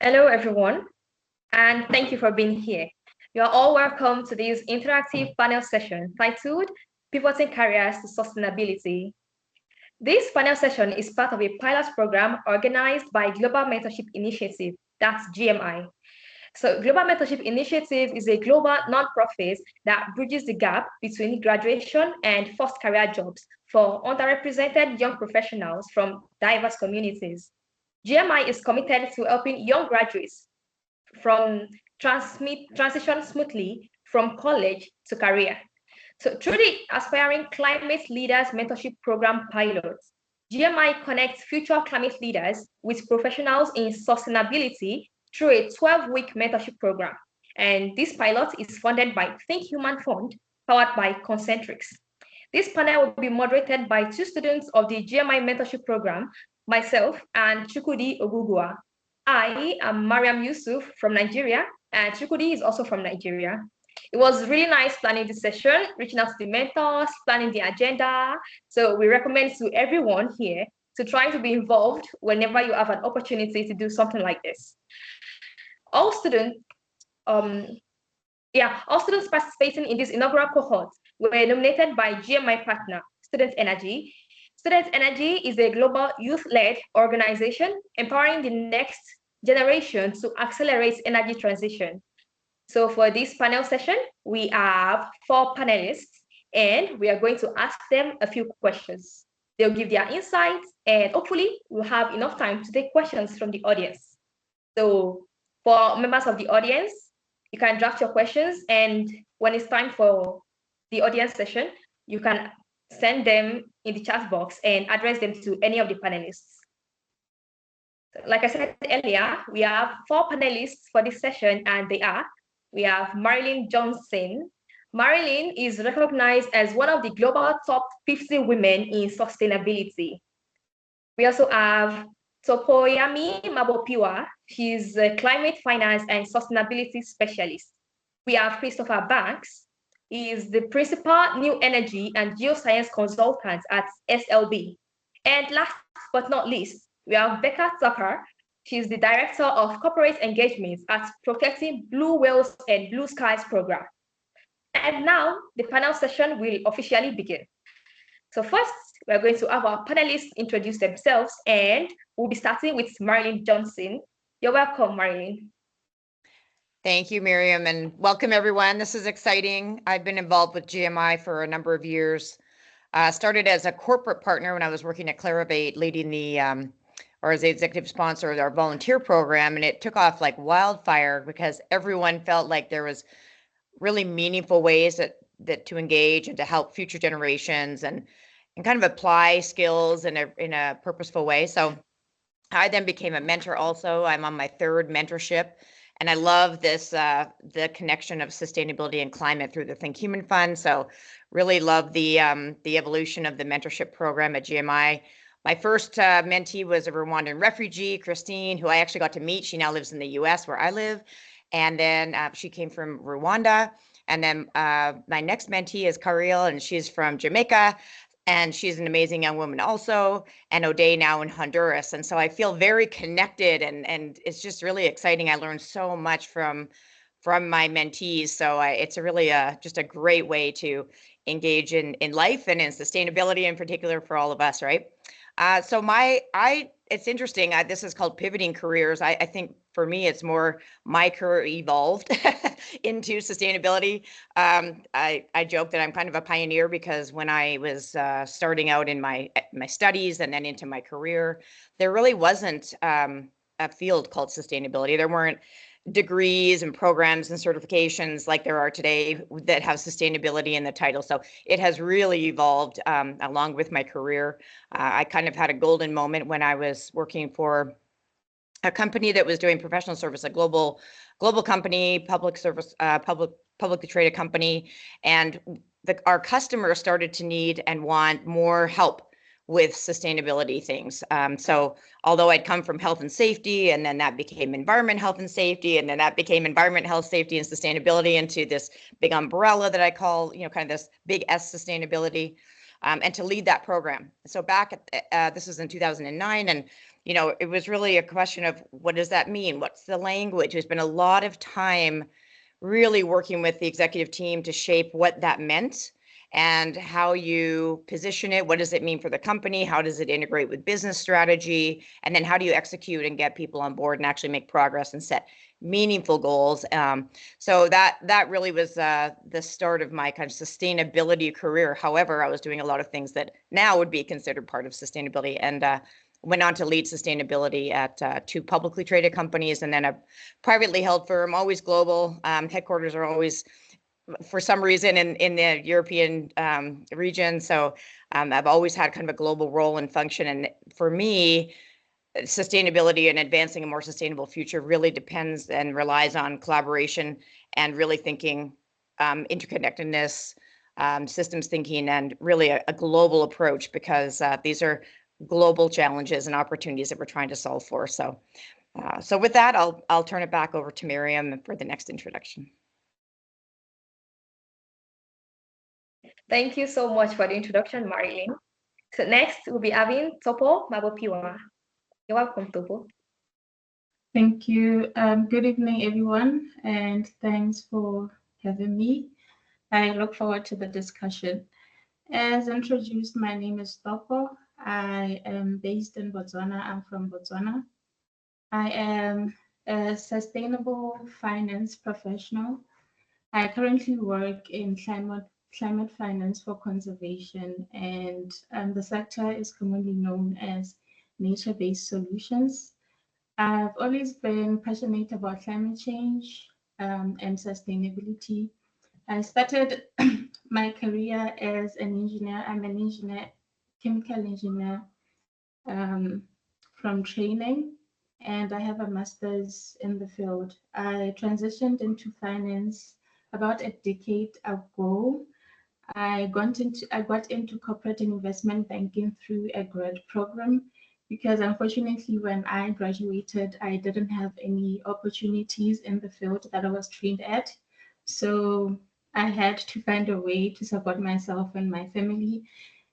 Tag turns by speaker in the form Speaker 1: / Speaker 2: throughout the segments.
Speaker 1: Hello, everyone, and thank you for being here. You are all welcome to this interactive panel session titled Pivoting Careers to Sustainability. This panel session is part of a pilot program organized by Global Mentorship Initiative, that's GMI. So Global Mentorship Initiative is a global nonprofit that bridges the gap between graduation and first career jobs for underrepresented young professionals from diverse communities. GMI is committed to helping young graduates from transition smoothly from college to career. So through the Aspiring Climate Leaders Mentorship Program pilot, GMI connects future climate leaders with professionals in sustainability through a 12-week mentorship program. And this pilot is funded by Think Human Fund, powered by Concentrix. This panel will be moderated by two students of the GMI mentorship program, myself and Chukudi Ogugua. I am Mariam Yusuf from Nigeria, and Chukudi is also from Nigeria. It was really nice planning this session, reaching out to the mentors, planning the agenda. So we recommend to everyone here to try to be involved whenever you have an opportunity to do something like this. All students, all students participating in this inaugural cohort were nominated by GMI partner, Student Energy. Student Energy is a global youth-led organization empowering the next generation to accelerate energy transition. So for this panel session, we have 4 panelists, and we are going to ask them a few questions. They'll give their insights, and hopefully we'll have enough time to take questions from the audience. So for members of the audience, you can draft your questions, and when it's time for the audience session, you can send them in the chat box and address them to any of the panelists. So like I said earlier, we have 4 panelists for this session, and we have Marilyn Johnson. Marilyn is recognized as one of the global top 50 women in sustainability. We also have Topoyame Mabophiwa. She's a climate finance and sustainability specialist. We have Christopher Banks. He is the principal new energy and geoscience consultant at SLB. And last but not least, we have Becca. She's the director of corporate engagement at Protecting Blue Whales and Blue Skies program. And now the panel session will officially begin. So first, we're going to have our panelists introduce themselves, and we'll be starting with Marilyn Johnson. You're welcome, Marilyn.
Speaker 2: Thank you, Miriam, and welcome everyone. This is exciting. I've been involved with GMI for a number of years. Started as a corporate partner when I was working at Clarivate, leading the, or as the executive sponsor of our volunteer program, and it took off like wildfire because everyone felt like there was really meaningful ways that to engage and to help future generations and kind of apply skills in a purposeful way. So I then became a mentor also. I'm on my 3rd mentorship, and I love this, the connection of sustainability and climate through the Think Human Fund. So really love the evolution of the mentorship program at GMI. My first mentee was a Rwandan refugee, Christine, who I actually got to meet. She now lives in the US where I live. And then she came from Rwanda. And then my next mentee is Karil, and she's from Jamaica. And she's an amazing young woman also, and O'Day now in Honduras. And so I feel very connected, and it's just really exciting. I learned so much from my mentees. So it's a really just a great way to engage in life and in sustainability in particular for all of us, right? So it's interesting. This is called pivoting careers. I think for me, it's more my career evolved into sustainability. I joke that I'm kind of a pioneer because when I was starting out in my studies and then into my career, there really wasn't a field called sustainability. There weren't degrees and programs and certifications like there are today that have sustainability in the title. So it has really evolved along with my career. I kind of had a golden moment when I was working for a company that was doing professional service, a global company, public service, publicly traded company, and our customers started to need and want more help with sustainability things. So although I'd come from health and safety, and then that became environment, health and safety, and then that became environment, health, safety, and sustainability into this big umbrella that I call, kind of this big S sustainability, and to lead that program. So back at, this was in 2009, and it was really a question of what does that mean? What's the language? There's been a lot of time really working with the executive team to shape what that meant and how you position it. What does it mean for the company? How does it integrate with business strategy? And then how do you execute and get people on board and actually make progress and set meaningful goals? So that really was the start of my kind of sustainability career. However, I was doing a lot of things that now would be considered part of sustainability, and went on to lead sustainability at 2 publicly traded companies, and then a privately held firm, always global. Headquarters are always, for some reason, in the European region. So I've always had kind of a global role and function. And for me, sustainability and advancing a more sustainable future really depends and relies on collaboration and really thinking interconnectedness, systems thinking, and really a global approach, because these are global challenges and opportunities that we're trying to solve for. So with that, I'll turn it back over to Miriam for the next introduction.
Speaker 1: Thank you so much for the introduction, Marilyn. So next, we'll be having Topo Mabophiwa. You're welcome, Topo.
Speaker 3: Thank you. Good evening, everyone, and thanks for having me. I look forward to the discussion. As introduced, my name is Topo. I am based in Botswana. I'm from Botswana. I am a sustainable finance professional. I currently work in climate finance for conservation, and the sector is commonly known as nature-based solutions. I've always been passionate about climate change and sustainability. I started my career as an engineer. I'm an engineer, chemical engineer from training, and I have a master's in the field. I transitioned into finance about a decade ago. I got into corporate investment banking through a grad program, because unfortunately, when I graduated, I didn't have any opportunities in the field that I was trained at. So I had to find a way to support myself and my family.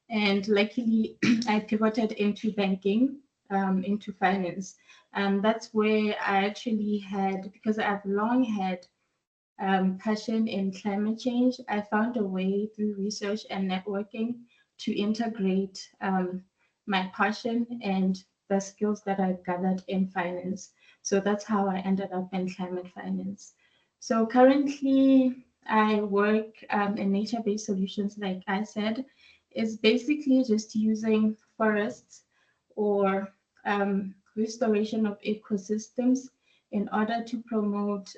Speaker 3: And luckily, I pivoted into banking, into finance. And that's where I actually had, because I've long had passion in climate change, I found a way through research and networking to integrate my passion and the skills that I gathered in finance. So that's how I ended up in climate finance. So currently, I work in nature-based solutions, like I said, is basically just using forests or restoration of ecosystems in order to promote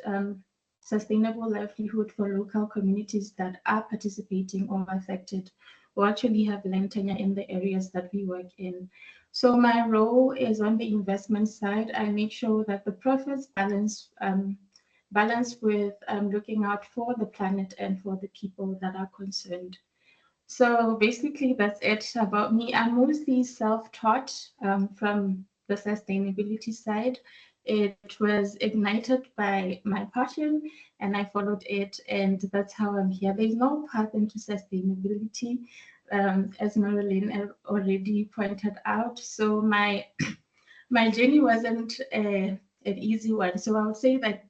Speaker 3: sustainable livelihood for local communities that are participating or affected, or actually have land tenure in the areas that we work in. So my role is on the investment side. I make sure that the profits balance with looking out for the planet and for the people that are concerned. So basically, that's it about me. I'm mostly self-taught from the sustainability side. It was ignited by my passion, and I followed it, and that's how I'm here. There's no path into sustainability, as Marilyn already pointed out. So my journey wasn't an easy one. So I would say that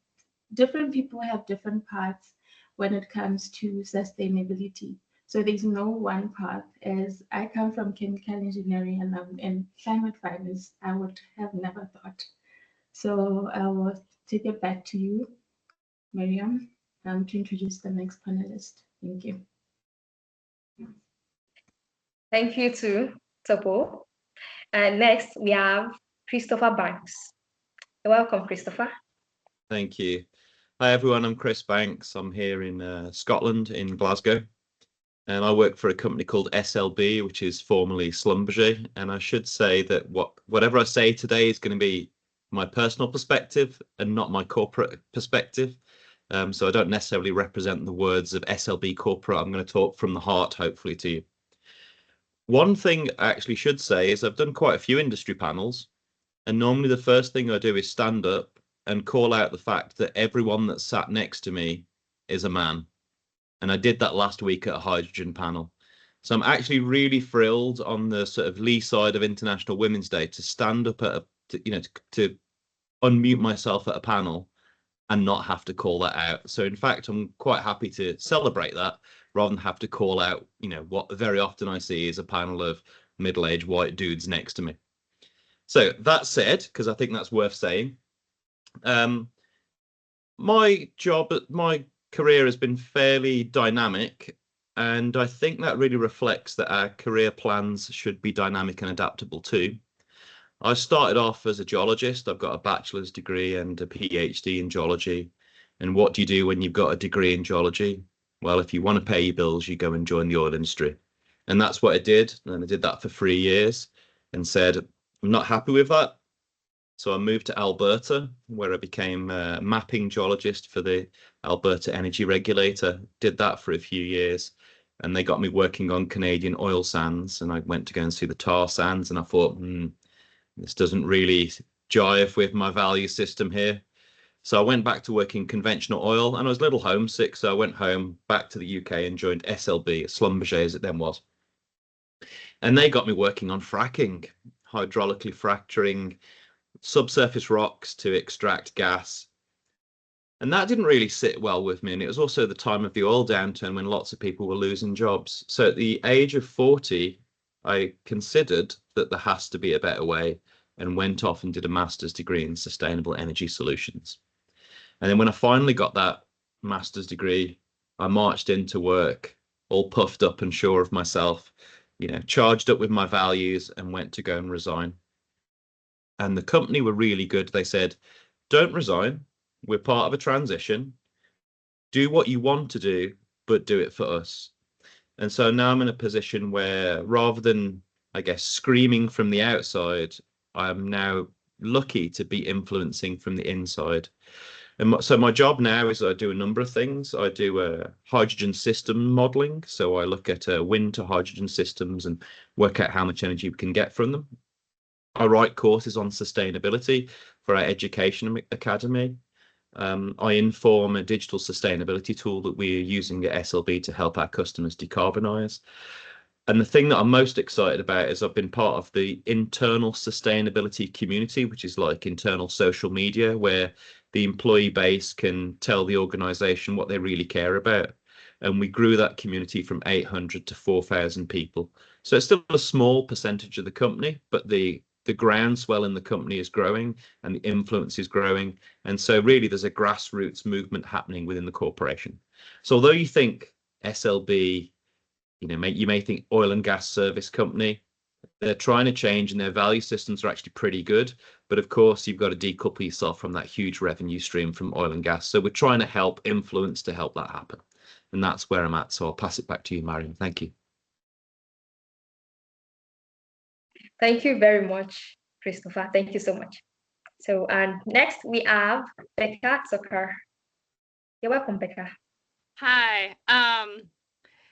Speaker 3: different people have different paths when it comes to sustainability. So there's no one path. As I come from chemical engineering and I'm in climate finance, I would have never thought. So I will take it back to you, Miriam, to introduce the next panelist. Thank you.
Speaker 1: Thank you to Topo. And next, we have Christopher Banks. Welcome, Christopher.
Speaker 4: Thank you. Hi, everyone. I'm Chris Banks. I'm here in Scotland, in Glasgow. And I work for a company called SLB, which is formerly Schlumberger. And I should say that whatever I say today is going to be my personal perspective and not my corporate perspective. So I don't necessarily represent the words of SLB corporate. I'm going to talk from the heart, hopefully, to you. One thing I actually should say is I've done quite a few industry panels, and normally the first thing I do is stand up and call out the fact that everyone that sat next to me is a man. And I did that last week at a hydrogen panel. So I'm actually really thrilled on the sort of lee side of International Women's Day to stand up at to unmute myself at a panel and not have to call that out. So in fact, I'm quite happy to celebrate that rather than have to call out, what very often I see is a panel of middle-aged white dudes next to me. So that said, because I think that's worth saying, my career has been fairly dynamic, and I think that really reflects that our career plans should be dynamic and adaptable too. I started off as a geologist. I've got a bachelor's degree and a PhD in geology. And what do you do when you've got a degree in geology? Well, if you want to pay your bills, you go and join the oil industry. And that's what I did. And I did that for 3 years and said, I'm not happy with that. So I moved to Alberta, where I became a mapping geologist for the Alberta Energy Regulator. Did that for a few years. And they got me working on Canadian oil sands. And I went to go and see the tar sands. And I thought, this doesn't really jive with my value system here. So I went back to working conventional oil, and I was a little homesick. So I went home back to the UK and joined SLB, Schlumberger as it then was. And they got me working on fracking, hydraulically fracturing subsurface rocks to extract gas. And that didn't really sit well with me. And it was also the time of the oil downturn when lots of people were losing jobs. So at the age of 40, I considered that there has to be a better way and went off and did a master's degree in sustainable energy solutions. And then when I finally got that master's degree, I marched into work all puffed up and sure of myself, charged up with my values, and went to go and resign. And the company were really good. They said, don't resign. We're part of a transition. Do what you want to do, but do it for us. And so now I'm in a position where rather than, I guess, screaming from the outside, I'm now lucky to be influencing from the inside. And so my job now is I do a number of things. I do hydrogen system modeling. So I look at wind to hydrogen systems and work out how much energy we can get from them. I write courses on sustainability for our education academy. I inform a digital sustainability tool that we're using at SLB to help our customers decarbonize. And the thing that I'm most excited about is I've been part of the internal sustainability community, which is like internal social media, where the employee base can tell the organization what they really care about. And we grew that community from 800 to 4,000 people. So it's still a small percentage of the company, but the groundswell in the company is growing and the influence is growing. And so really there's a grassroots movement happening within the corporation. So although you think SLB, you may think oil and gas service company, they're trying to change and their value systems are actually pretty good. But of course, you've got to decouple yourself from that huge revenue stream from oil and gas. So we're trying to help influence to help that happen. And that's where I'm at. So I'll pass it back to you, Marilyn. Thank you.
Speaker 1: Thank you very much, Christopher. Thank you so much. So, and next we have Becca Zucker. You're welcome, Becca.
Speaker 5: Hi.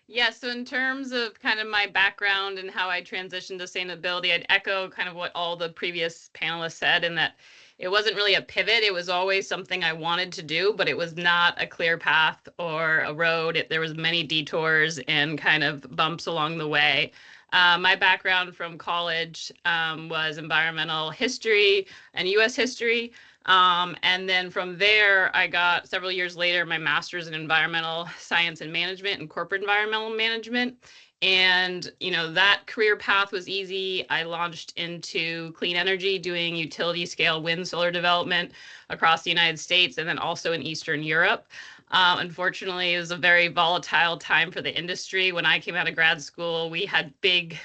Speaker 5: Yeah, so in terms of kind of my background and how I transitioned to sustainability, I'd echo kind of what all the previous panelists said, in that it wasn't really a pivot. It was always something I wanted to do, but it was not a clear path or a road. There was many detours and kind of bumps along the way. My background from college was environmental history and US history. And then from there, I got several years later my master's in environmental science and management and corporate environmental management. And, that career path was easy. I launched into clean energy, doing utility scale wind solar development across the United States and then also in Eastern Europe. Unfortunately, it was a very volatile time for the industry. When I came out of grad school, we had big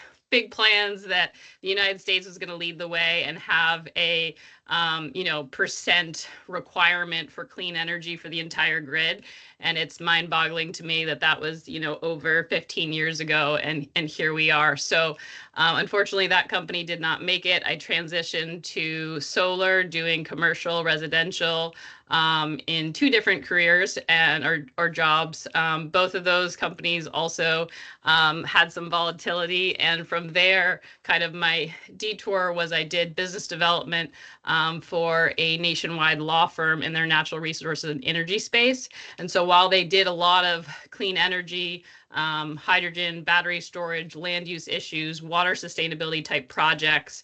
Speaker 5: plans that the United States was going to lead the way and have a percent requirement for clean energy for the entire grid. And it's mind-boggling to me that that was, over 15 years ago, and here we are. So unfortunately, that company did not make it. I transitioned to solar, doing commercial, residential, in 2 different careers or jobs. Both of those companies also had some volatility, and from there, kind of my detour was I did business development for a nationwide law firm in their natural resources and energy space. And so while they did a lot of clean energy, hydrogen, battery storage, land use issues, water sustainability type projects,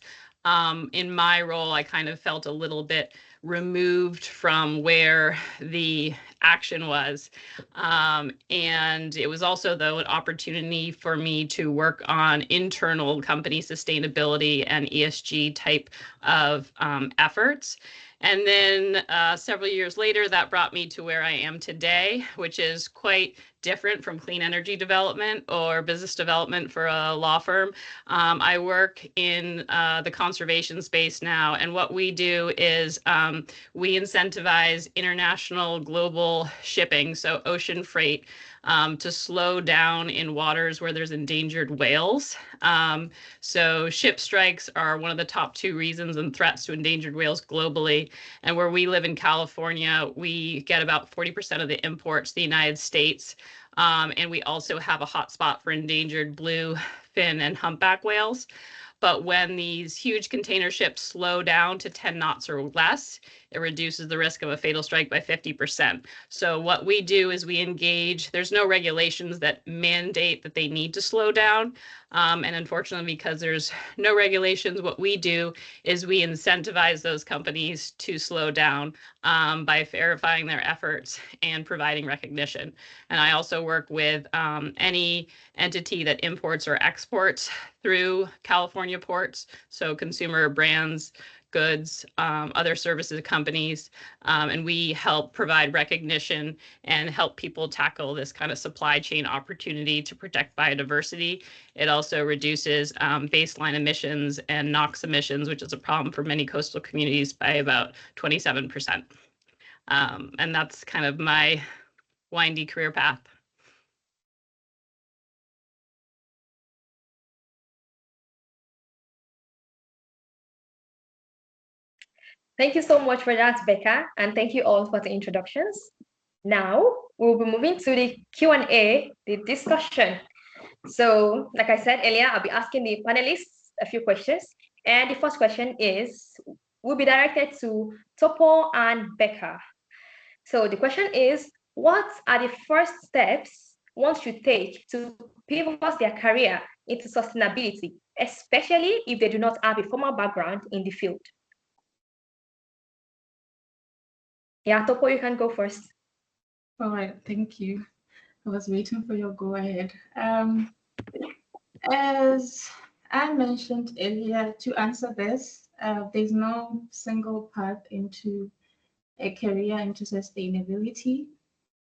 Speaker 5: in my role, I kind of felt a little bit removed from where the action was. And it was also, though, an opportunity for me to work on internal company sustainability and ESG type of efforts. And then several years later, that brought me to where I am today, which is quite different from clean energy development or business development for a law firm. I work in the conservation space now, and what we do is we incentivize international global shipping, so ocean freight, to slow down in waters where there's endangered whales. So ship strikes are one of the top 2 reasons and threats to endangered whales globally. And where we live in California, we get about 40% of the imports to the United States. And we also have a hotspot for endangered blue fin and humpback whales. But when these huge container ships slow down to 10 knots or less, it reduces the risk of a fatal strike by 50%. So what we do is we engage. There's no regulations that mandate that they need to slow down. And unfortunately, because there's no regulations, what we do is we incentivize those companies to slow down by verifying their efforts and providing recognition. And I also work with any entity that imports or exports through California ports, so consumer brands, goods, other services companies, and we help provide recognition and help people tackle this kind of supply chain opportunity to protect biodiversity. It also reduces baseline emissions and NOx emissions, which is a problem for many coastal communities, by about 27%. And that's kind of my windy career path.
Speaker 1: Thank you so much for that, Becca, and thank you all for the introductions. Now, we'll be moving to the Q&A, the discussion. So, like I said earlier, I'll be asking the panelists a few questions. And the first question will be directed to Topo and Becca. So the question is, what are the first steps one should take to pivot their career into sustainability, especially if they do not have a formal background in the field? Yeah, Topo, you can go first.
Speaker 3: All right, thank you. I was waiting for your go ahead. As I mentioned earlier, to answer this, there's no single path into a career into sustainability.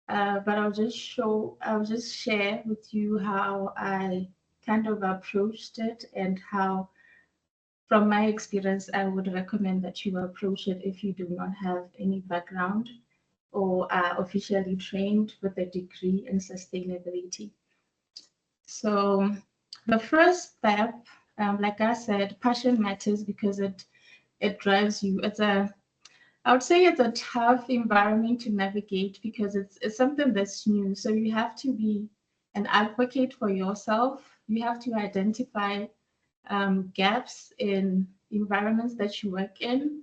Speaker 3: But I'll just share with you how I kind of approached it and how, from my experience, I would recommend that you approach it if you do not have any background or are officially trained with a degree in sustainability. So the first step, like I said, passion matters because it drives you. I would say it's a tough environment to navigate because it's something that's new. So you have to be an advocate for yourself. You have to identify gaps in environments that you work in.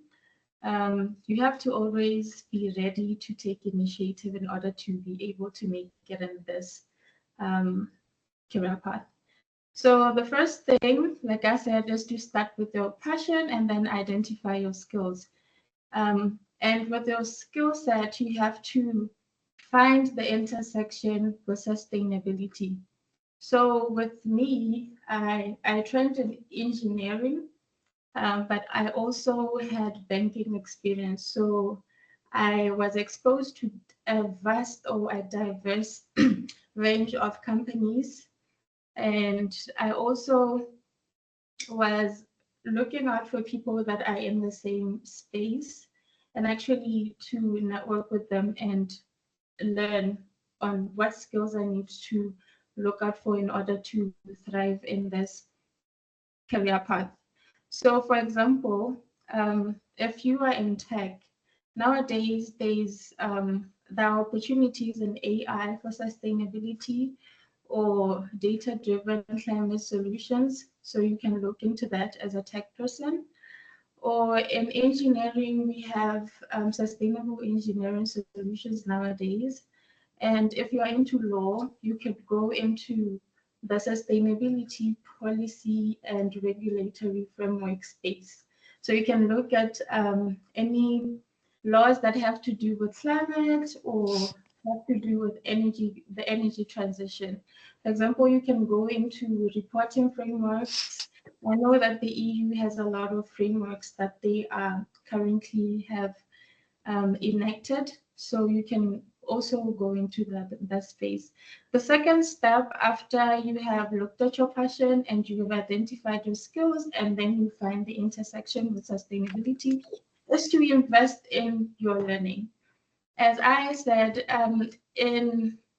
Speaker 3: You have to always be ready to take initiative in order to be able to make it in this career path. So the first thing, like I said, is to start with your passion and then identify your skills. And with your skill set, you have to find the intersection with sustainability. So with me, I trained in engineering, but I also had banking experience. So I was exposed to a vast or a diverse range of companies. And I also was looking out for people that are in the same space and actually to network with them and learn on what skills I need to look out for in order to thrive in this career path. So, for example, if you are in tech, nowadays there are opportunities in AI for sustainability or data-driven climate solutions. So you can look into that as a tech person. Or in engineering, we have sustainable engineering solutions nowadays. And if you are into law, you could go into the sustainability policy and regulatory framework space. So you can look at any laws that have to do with climate or have to do with energy, the energy transition. For example, you can go into reporting frameworks. I know that the EU has a lot of frameworks that they are currently have enacted. So you can also go into that space. The second step after you have looked at your passion and you have identified your skills and then you find the intersection with sustainability is to invest in your learning. As I said,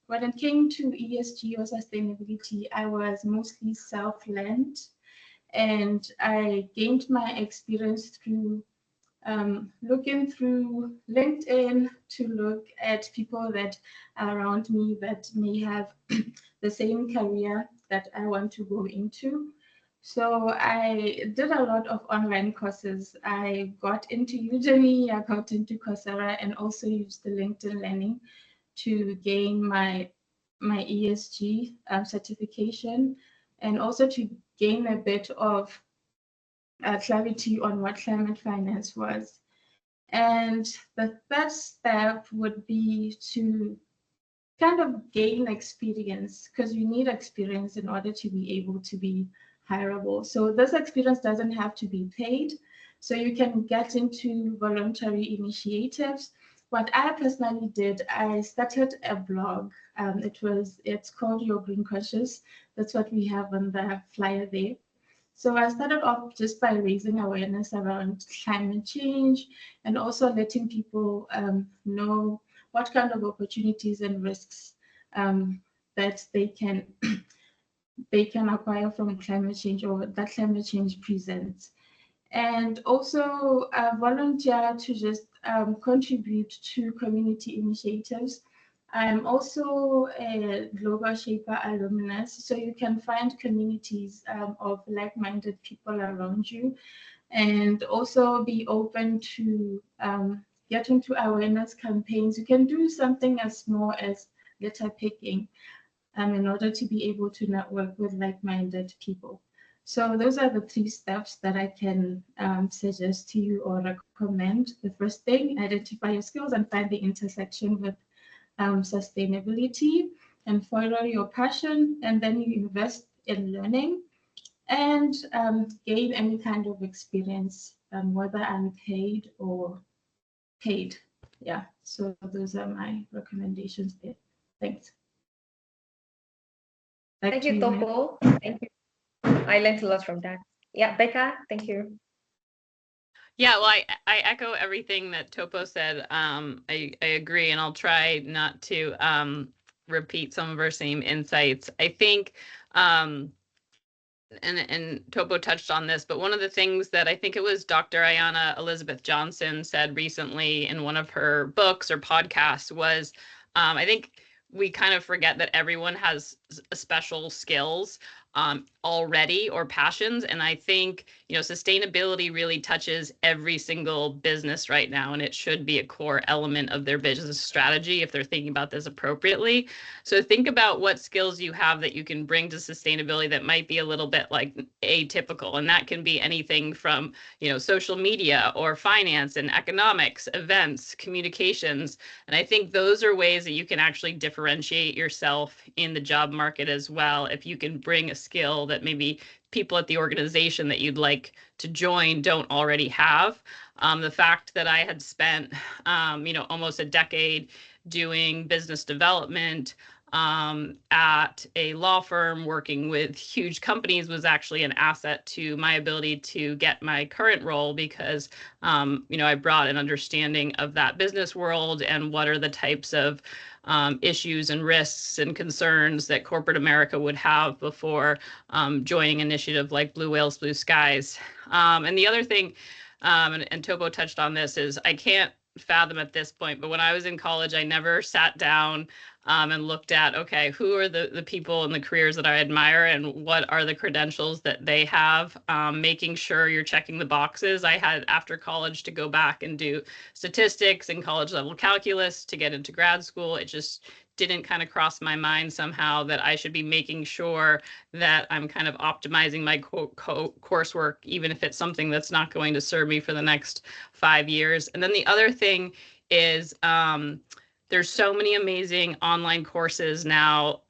Speaker 3: when it came to ESG or sustainability, I was mostly self-learned and I gained my experience through looking through LinkedIn to look at people that are around me that may have the same career that I want to go into. So I did a lot of online courses. I got into Udemy, I got into Coursera, and also used the LinkedIn Learning to gain my ESG certification, and also to gain a bit of clarity on what climate finance was. And the third step would be to kind of gain experience, because you need experience in order to be able to be hireable. So this experience doesn't have to be paid. So you can get into voluntary initiatives. What I personally did, I started a blog. It's called Your Green Conscious. That's what we have on the flyer there. So I started off just by raising awareness around climate change and also letting people know what kind of opportunities and risks that they can acquire from climate change or that climate change presents. And also volunteer to just contribute to community initiatives. I'm also a Global Shaper alumnus, so you can find communities of like-minded people around you, and also be open to get into awareness campaigns. You can do something as small as litter picking in order to be able to network with like-minded people. So those are the 3 steps that I can suggest to you or recommend. The first thing, identify your skills and find the intersection with sustainability, and follow your passion, and then you invest in learning and gain any kind of experience, whether unpaid or paid. Yeah, so those are my recommendations there. Thanks.
Speaker 1: Thank you, Topo. Thank you. I learned a lot from that. Yeah, Becca, thank you.
Speaker 5: Yeah, well, I echo everything that Topo said. I agree, and I'll try not to repeat some of our same insights. I think, and Topo touched on this, but one of the things that I think it was Dr. Ayanna Elizabeth Johnson said recently in one of her books or podcasts was, I think we kind of forget that everyone has special skills already or passions. And I think, sustainability really touches every single business right now, and it should be a core element of their business strategy if they're thinking about this appropriately. So think about what skills you have that you can bring to sustainability that might be a little bit like atypical. And that can be anything from, social media or finance and economics, events, communications. And I think those are ways that you can actually differentiate yourself in the job market as well. If you can bring a skill that maybe people at the organization that you'd like to join don't already have. The fact that I had spent, almost a decade doing business development, at a law firm working with huge companies was actually an asset to my ability to get my current role because, I brought an understanding of that business world and what are the types of issues and risks and concerns that corporate America would have before joining an initiative like Blue Whales, Blue Skies. And the other thing, and Topo touched on this, is I can't fathom at this point, but when I was in college, I never sat down and looked at, okay, who are the people and the careers that I admire and what are the credentials that they have, making sure you're checking the boxes. I had after college to go back and do statistics and college level calculus to get into grad school. It just didn't kind of cross my mind somehow that I should be making sure that I'm kind of optimizing my coursework, even if it's something that's not going to serve me for the next 5 years. And then the other thing is there's so many amazing online courses now.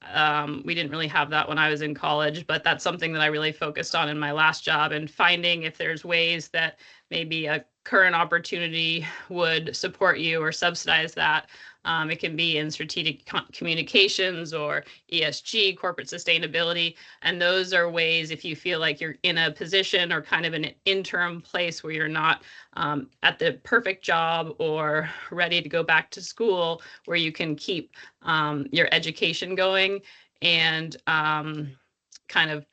Speaker 5: We didn't really have that when I was in college, but that's something that I really focused on in my last job, and finding if there's ways that maybe a current opportunity would support you or subsidize that. It can be in strategic communications or ESG, corporate sustainability. And those are ways, if you feel like you're in a position or kind of in an interim place where you're not at the perfect job or ready to go back to school, where you can keep your education going and kind of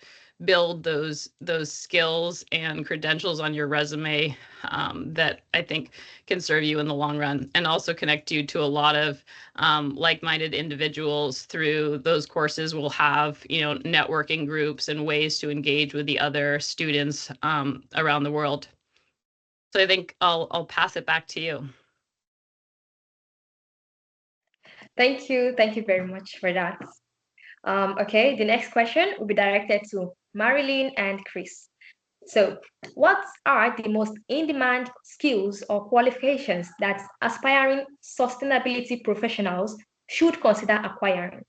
Speaker 5: build those skills and credentials on your resume that I think can serve you in the long run, and also connect you to a lot of like-minded individuals through those courses. We'll have, networking groups and ways to engage with the other students around the world. So I think I'll pass it back to you.
Speaker 1: Thank you very much for that. Okay, the next question will be directed to Marilyn and Chris. So, what are the most in-demand skills or qualifications that aspiring sustainability professionals should consider acquiring?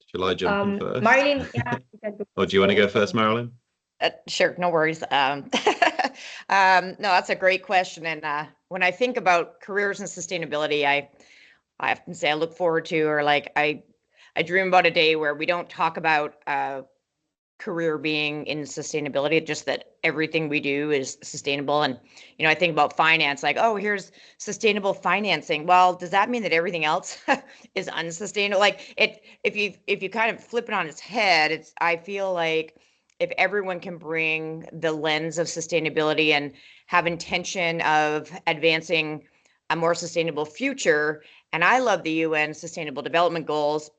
Speaker 4: Shall I jump in first?
Speaker 1: Marilyn, yeah.
Speaker 4: Or do you want to go first, Marilyn?
Speaker 2: Sure, no worries. No, that's a great question. And when I think about careers in sustainability, I often say I look forward to, or like I dream about a day where we don't talk about career being in sustainability, just that everything we do is sustainable. And, I think about finance, like, oh, here's sustainable financing. Well, does that mean that everything else is unsustainable? Like if you kind of flip it on its head, I feel like if everyone can bring the lens of sustainability and have intention of advancing a more sustainable future, and I love the UN Sustainable Development Goals,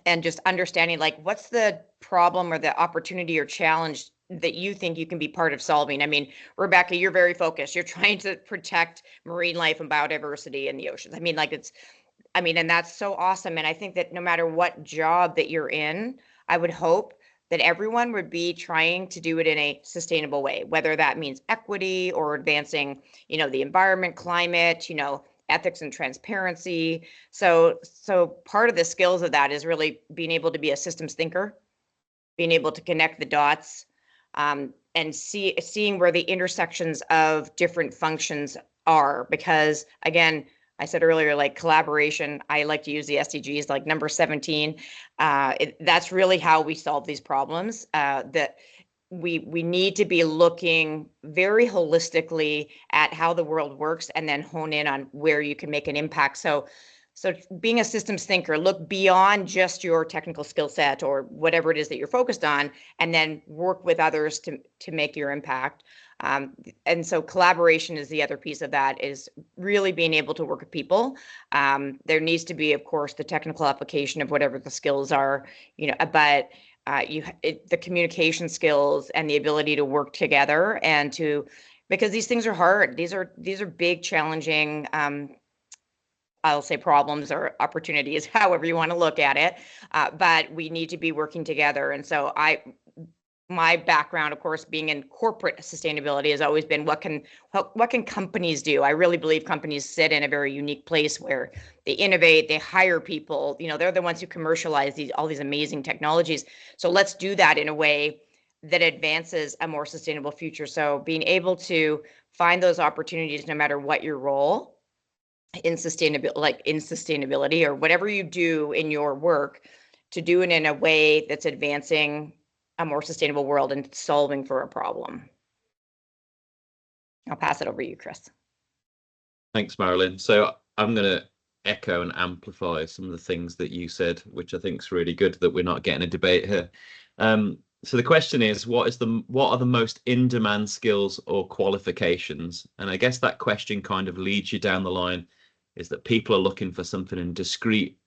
Speaker 2: and just understanding like what's the problem or the opportunity or challenge that you think you can be part of solving. I mean, Rebecca, you're very focused. You're trying to protect marine life and biodiversity in the oceans. I mean, and that's so awesome. And I think that no matter what job that you're in, I would hope that everyone would be trying to do it in a sustainable way, whether that means equity or advancing, the environment, climate, ethics and transparency. So part of the skills of that is really being able to be a systems thinker, being able to connect the dots, and seeing where the intersections of different functions are. Because again, I said earlier, like collaboration, I like to use the SDGs, like number 17. That's really how we solve these problems. That we need to be looking very holistically at how the world works and then hone in on where you can make an impact. So being a systems thinker, look beyond just your technical skill set or whatever it is that you're focused on, and then work with others to make your impact. And so collaboration is the other piece of that, is really being able to work with people. There needs to be, of course, the technical application of whatever the skills are, but the communication skills and the ability to work together because these things are hard. These are big, challenging, I'll say problems or opportunities, however you want to look at it. But we need to be working together. And so my background, of course, being in corporate sustainability, has always been what can companies do? I really believe companies sit in a very unique place where they innovate, they hire people, they're the ones who commercialize all these amazing technologies. So let's do that in a way that advances a more sustainable future. So being able to find those opportunities, no matter what your role in sustainability, or whatever you do in your work, to do it in a way that's advancing a more sustainable world and solving for a problem. I'll pass it over to you, Chris.
Speaker 4: Thanks, Marilyn. So I'm going to echo and amplify some of the things that you said, which I think is really good that we're not getting a debate here. So the question is, what are the most in-demand skills or qualifications? And I guess that question kind of leads you down the line, is that people are looking for something in discrete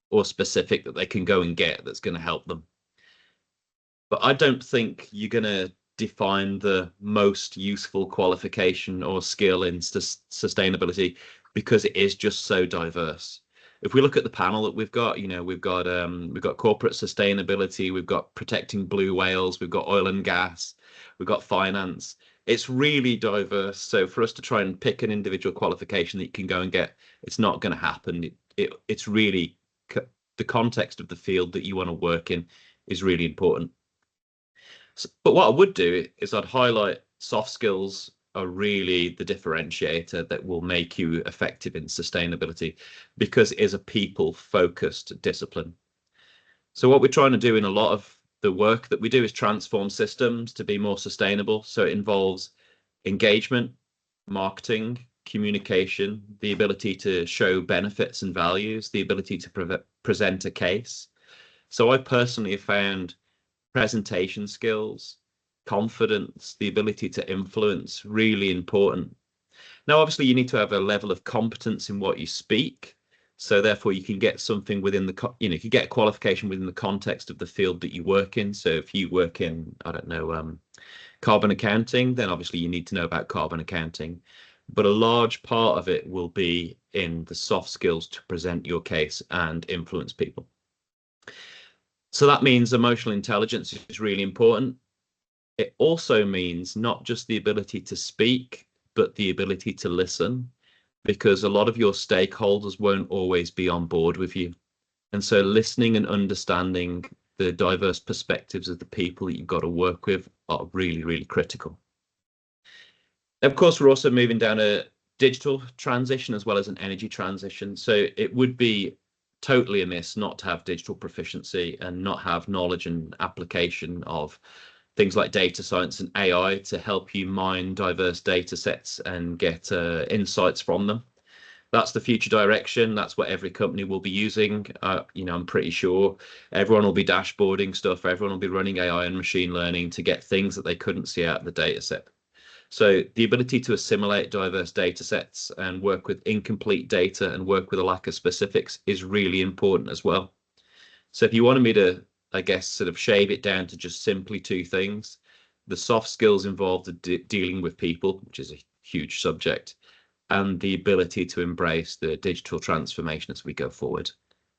Speaker 4: or specific that they can go and get that's going to help them. But I don't think you're going to define the most useful qualification or skill in sustainability, because it is just so diverse. If we look at the panel that we've got, we've got corporate sustainability, we've got protecting blue whales, we've got oil and gas, we've got finance. It's really diverse. So for us to try and pick an individual qualification that you can go and get, it's not going to happen. It's really the context of the field that you want to work in is really important. But what I would do is I'd highlight soft skills are really the differentiator that will make you effective in sustainability, because it is a people-focused discipline. So what we're trying to do in a lot of the work that we do is transform systems to be more sustainable. So it involves engagement, marketing, communication, the ability to show benefits and values, the ability to present a case. So I personally have found presentation skills, confidence, the ability to influence really important. Now, obviously, you need to have a level of competence in what you speak. So therefore, you can get something within the, you can get a qualification within the context of the field that you work in. So if you work in, I don't know, carbon accounting, then obviously you need to know about carbon accounting. But a large part of it will be in the soft skills to present your case and influence people. So that means emotional intelligence is really important. It also means not just the ability to speak, but the ability to listen, because a lot of your stakeholders won't always be on board with you. And so listening and understanding the diverse perspectives of the people that you've got to work with are really, really critical. Of course, we're also moving down a digital transition as well as an energy transition. So it would be totally amiss not to have digital proficiency and not have knowledge and application of things like data science and AI to help you mine diverse data sets and get insights from them. That's the future direction. That's what every company will be using. I'm pretty sure everyone will be dashboarding stuff. Everyone will be running AI and machine learning to get things that they couldn't see out of the data set. So the ability to assimilate diverse data sets and work with incomplete data and work with a lack of specifics is really important as well. So if you wanted me to, I guess, sort of shave it down to just simply two things, the soft skills involved are dealing with people, which is a huge subject, and the ability to embrace the digital transformation as we go forward.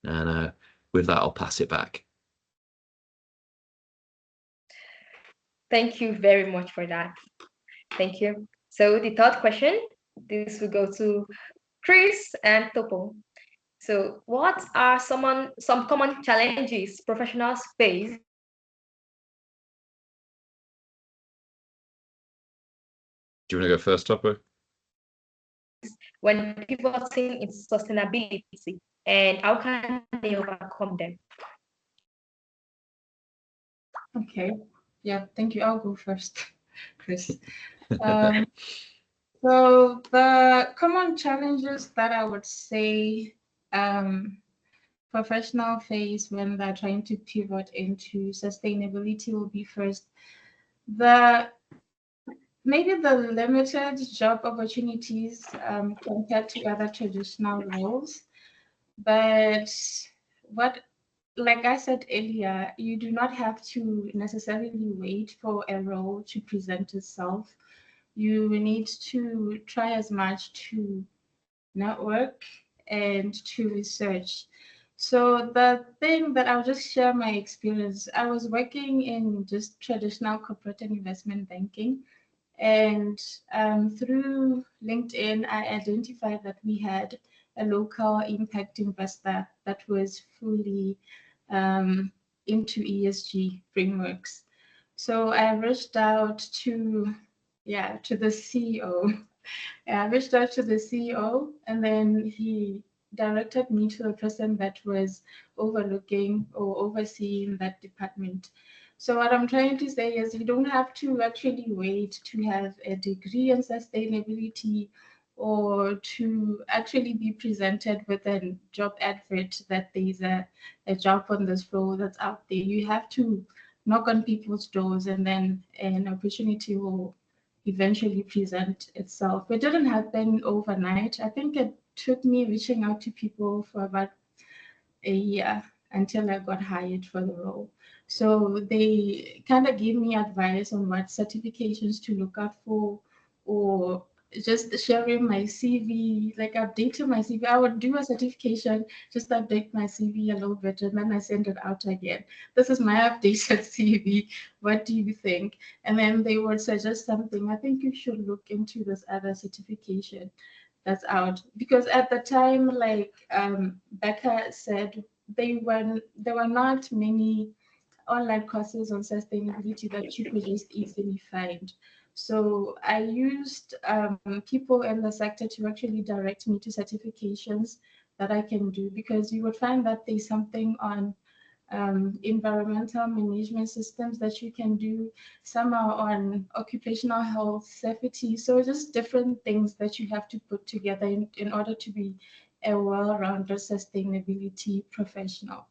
Speaker 4: And with that, I'll pass it back.
Speaker 1: Thank you very much for that. Thank you. So the third question, this will go to Chris and Topo. So what are some common challenges professionals face
Speaker 4: Do you want to go first, Topo?
Speaker 1: when pivoting in sustainability, and how can they overcome them?
Speaker 3: Okay, yeah, thank you. I'll go first, Chris. So the common challenges that I would say professional face when they're trying to pivot into sustainability will be first, maybe the limited job opportunities compared to other traditional roles. But like I said earlier, you do not have to necessarily wait for a role to present itself. You need to try as much to network and to research. So the thing that I'll just share my experience, I was working in just traditional corporate and investment banking. And through LinkedIn, I identified that we had a local impact investor that was fully into ESG frameworks. So I reached out to the CEO. I reached out to the CEO, and then he directed me to the person that was overlooking or overseeing that department. So what I'm trying to say is you don't have to actually wait to have a degree in sustainability or to actually be presented with a job advert that there's a job on this role that's out there. You have to knock on people's doors, and then an opportunity will eventually present itself. It didn't happen overnight. I think it took me reaching out to people for about a year until I got hired for the role. So they kind of gave me advice on what certifications to look out for, or just sharing my CV, like updating my CV. I would do a certification, just update my CV a little bit, and then I send it out again. This is my updated CV. What do you think? And then they would suggest something. I think you should look into this other certification that's out, because at the time, like Becca said, there were not many online courses on sustainability that you could just easily find. So I used people in the sector to actually direct me to certifications that I can do, because you would find that there's something on environmental management systems that you can do. Some are on occupational health, safety. So just different things that you have to put together in order to be a well-rounded sustainability professional.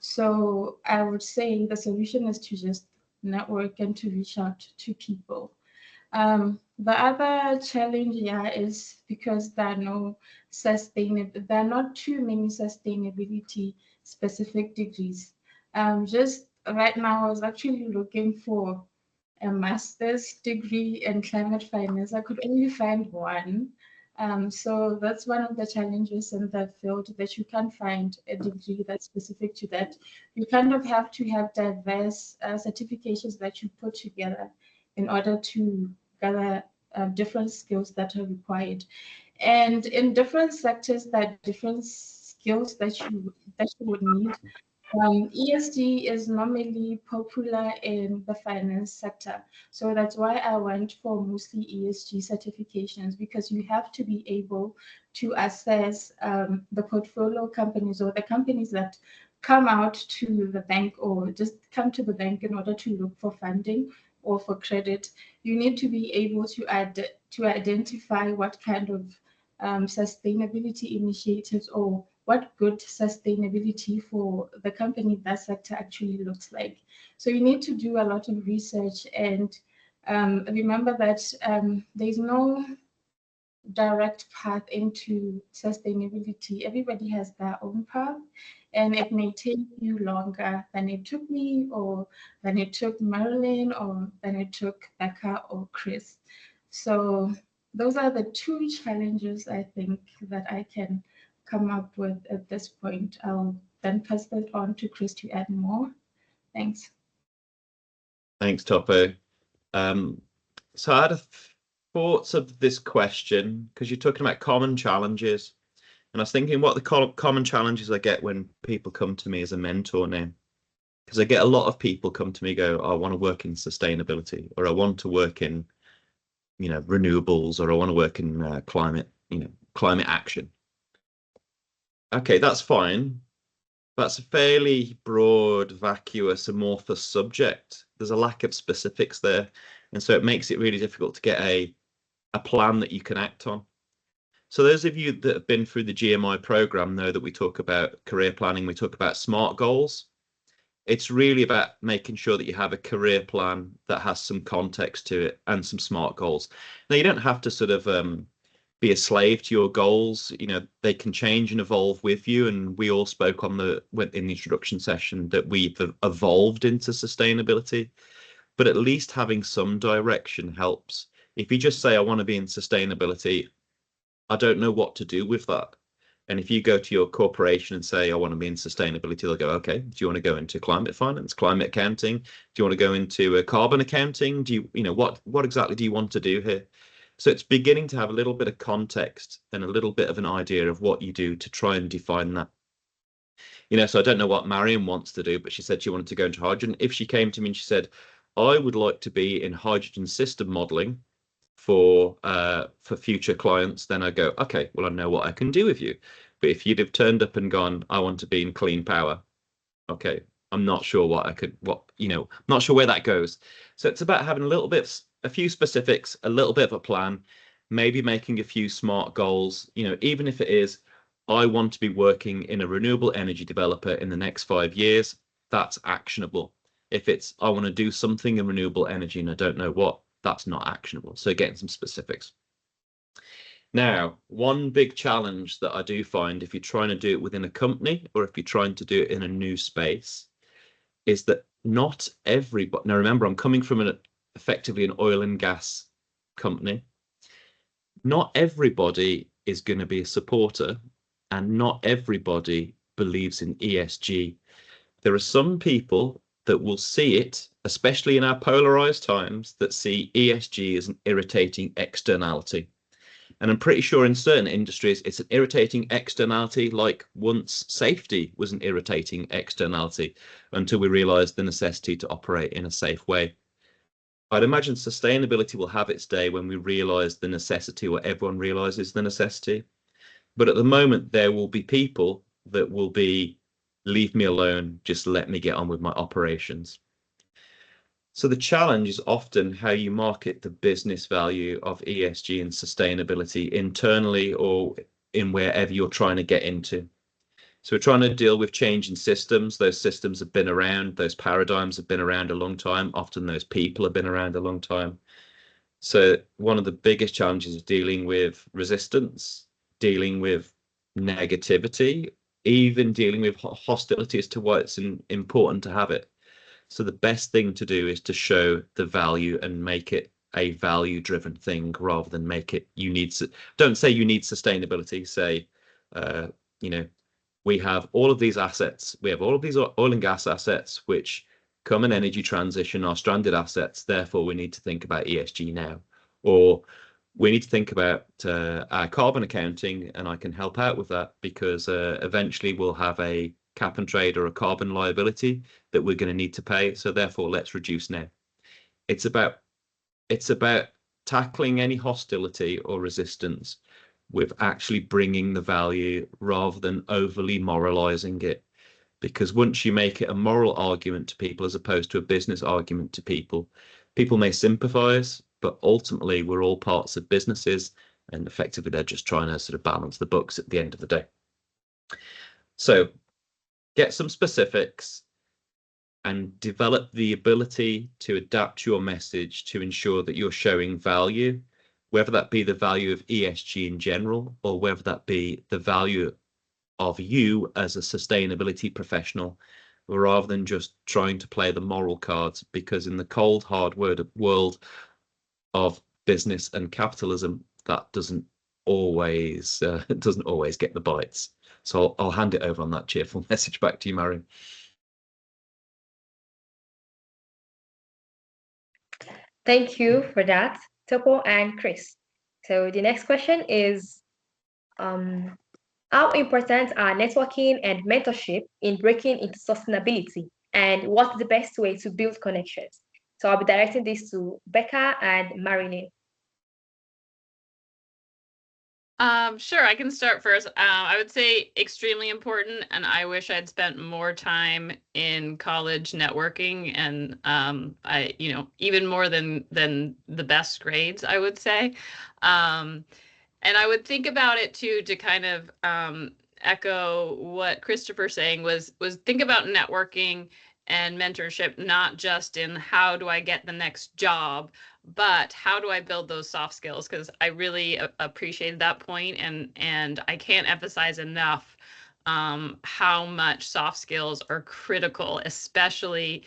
Speaker 3: So I would say the solution is to just network and to reach out to people. The other challenge is because there are not too many sustainability specific degrees. Just right now, I was actually looking for a master's degree in climate finance. I could only find one. So that's one of the challenges in the field, that you can't find a degree that's specific to that. You kind of have to have diverse certifications that you put together in order to gather different skills that are required. And in different sectors, there are different skills that you would need. ESG is normally popular in the finance sector. So that's why I went for mostly ESG certifications, because you have to be able to assess the portfolio companies, or the companies that come out to the bank or just come to the bank in order to look for funding or for credit. You need to be able to identify what kind of sustainability initiatives, or what good sustainability for the company that sector actually looks like. So you need to do a lot of research, and remember that there's no direct path into sustainability. Everybody has their own path, and it may take you longer than it took me, or than it took Marilyn, or than it took Becca or Chris. So those are the two challenges I think that I can come up with at this point. I'll then pass that on to Chris to add more. Thanks.
Speaker 4: Thanks, Topo. So I had thoughts of this question, because you're talking about common challenges, and I was thinking what the common challenges I get when people come to me as a mentor now, because I get a lot of people come to me go, I want to work in sustainability, or I want to work in renewables, or I want to work in climate action. Okay, that's fine. That's a fairly broad, vacuous, amorphous subject. There's a lack of specifics there. And so it makes it really difficult to get a plan that you can act on. So those of you that have been through the GMI program know that we talk about career planning, we talk about SMART goals. It's really about making sure that you have a career plan that has some context to it and some SMART goals. Now, you don't have to sort of be a slave to your goals. They can change and evolve with you. And we all spoke in the introduction session that we've evolved into sustainability, but at least having some direction helps. If you just say, I want to be in sustainability, I don't know what to do with that. And if you go to your corporation and say, I want to be in sustainability, they'll go, okay, do you want to go into climate finance, climate accounting? Do you want to go into carbon accounting? What exactly do you want to do here? So it's beginning to have a little bit of context and a little bit of an idea of what you do to try and define that. So I don't know what Marion wants to do, but she said she wanted to go into hydrogen. If she came to me and she said, I would like to be in hydrogen system modeling for future clients, then I go, okay, well, I know what I can do with you. But if you'd have turned up and gone, I want to be in clean power, okay, I'm not sure not sure where that goes. So it's about having a few specifics, a little bit of a plan, maybe making a few smart goals, even if it is, I want to be working in a renewable energy developer in the next 5 years, that's actionable. If it's, I want to do something in renewable energy and I don't know what, that's not actionable. So getting some specifics. Now, one big challenge that I do find if you're trying to do it within a company or if you're trying to do it in a new space is that not everybody, now remember, I'm coming from effectively an oil and gas company. Not everybody is going to be a supporter and not everybody believes in ESG. There are some people that will see it, especially in our polarized times, that see ESG as an irritating externality. And I'm pretty sure in certain industries, it's an irritating externality, like once safety was an irritating externality until we realized the necessity to operate in a safe way. I'd imagine sustainability will have its day when we realize the necessity, or everyone realizes the necessity. But at the moment, there will be people that will be, leave me alone, just let me get on with my operations. So the challenge is often how you market the business value of ESG and sustainability internally or in wherever you're trying to get into. So we're trying to deal with changing systems. Those systems have been around, those paradigms have been around a long time. Often those people have been around a long time. So one of the biggest challenges is dealing with resistance, dealing with negativity, even dealing with hostility as to why it's important to have it. So the best thing to do is to show the value and make it a value-driven thing rather than make it don't say you need sustainability. Say, we have all of these assets. We have all of these oil and gas assets, which come in energy transition, are stranded assets. Therefore, we need to think about ESG now. Or we need to think about our carbon accounting, and I can help out with that because eventually we'll have a cap and trade or a carbon liability that we're going to need to pay. So therefore, let's reduce now. It's about tackling any hostility or resistance with actually bringing the value rather than overly moralizing it. Because once you make it a moral argument to people as opposed to a business argument to people, people may sympathize, but ultimately we're all parts of businesses and effectively they're just trying to sort of balance the books at the end of the day. So get some specifics and develop the ability to adapt your message to ensure that you're showing value, whether that be the value of ESG in general, or whether that be the value of you as a sustainability professional, rather than just trying to play the moral cards, because in the cold, hard world of business and capitalism, that doesn't always get the bites. So I'll hand it over on that cheerful message back to you, Marilyn.
Speaker 1: Thank you for that, Topo and Chris. So the next question is, how important are networking and mentorship in breaking into sustainability? And what's the best way to build connections? So I'll be directing this to Becca and Marilyn.
Speaker 5: Sure, I can start first. I would say extremely important, and I wish I'd spent more time in college networking, and even more than the best grades, I would say. And I would think about it too, to kind of echo what Christopher's saying, was think about networking and mentorship, not just in how do I get the next job, but how do I build those soft skills? Because I really appreciated that point, and I can't emphasize enough how much soft skills are critical, especially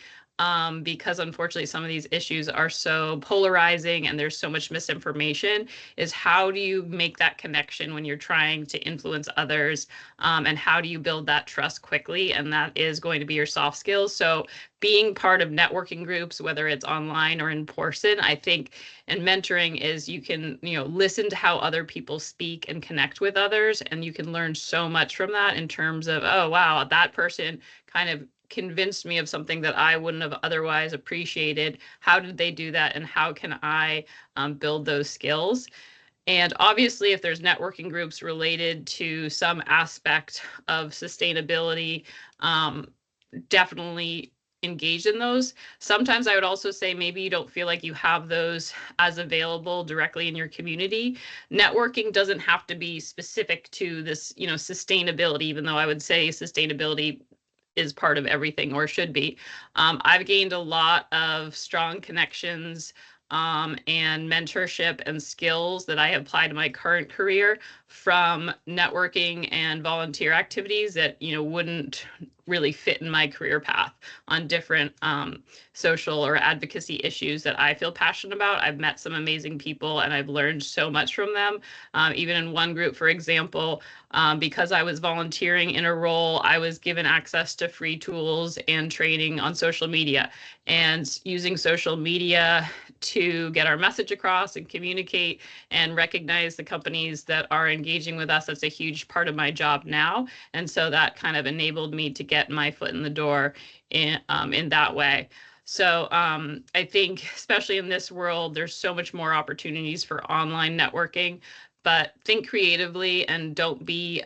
Speaker 5: because unfortunately some of these issues are so polarizing and there's so much misinformation. Is how do you make that connection when you're trying to influence others, and how do you build that trust quickly? And that is going to be your soft skills. So being part of networking groups, whether it's online or in person, I think, and mentoring is you can, listen to how other people speak and connect with others, and you can learn so much from that in terms of, oh, wow, that person kind of convinced me of something that I wouldn't have otherwise appreciated. How did they do that, and how can I build those skills? And obviously, if there's networking groups related to some aspect of sustainability, definitely engage in those. Sometimes I would also say maybe you don't feel like you have those as available directly in your community. Networking doesn't have to be specific to this, sustainability, even though I would say sustainability is part of everything, or should be. I've gained a lot of strong connections and mentorship and skills that I apply to my current career from networking and volunteer activities that wouldn't really fit in my career path on different social or advocacy issues that I feel passionate about. I've met some amazing people and I've learned so much from them. Even in one group, for example, because I was volunteering in a role, I was given access to free tools and training on social media, and using social media to get our message across and communicate and recognize the companies that are engaging with us. That's a huge part of my job now. And so that kind of enabled me to get my foot in the door in that way. So I think, especially in this world, there's so much more opportunities for online networking, but think creatively and don't be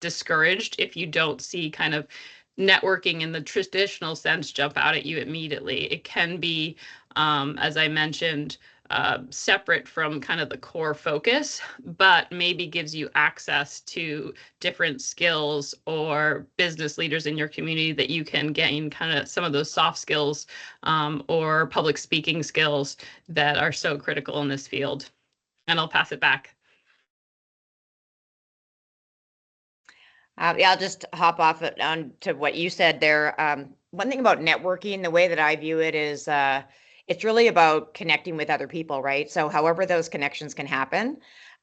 Speaker 5: discouraged if you don't see kind of networking in the traditional sense jump out at you immediately. It can be, as I mentioned, separate from kind of the core focus, but maybe gives you access to different skills or business leaders in your community that you can gain kind of some of those soft skills or public speaking skills that are so critical in this field. And I'll pass it back.
Speaker 2: Yeah, I'll just hop off on to what you said there. One thing about networking, the way that I view it is it's really about connecting with other people, right? So however those connections can happen.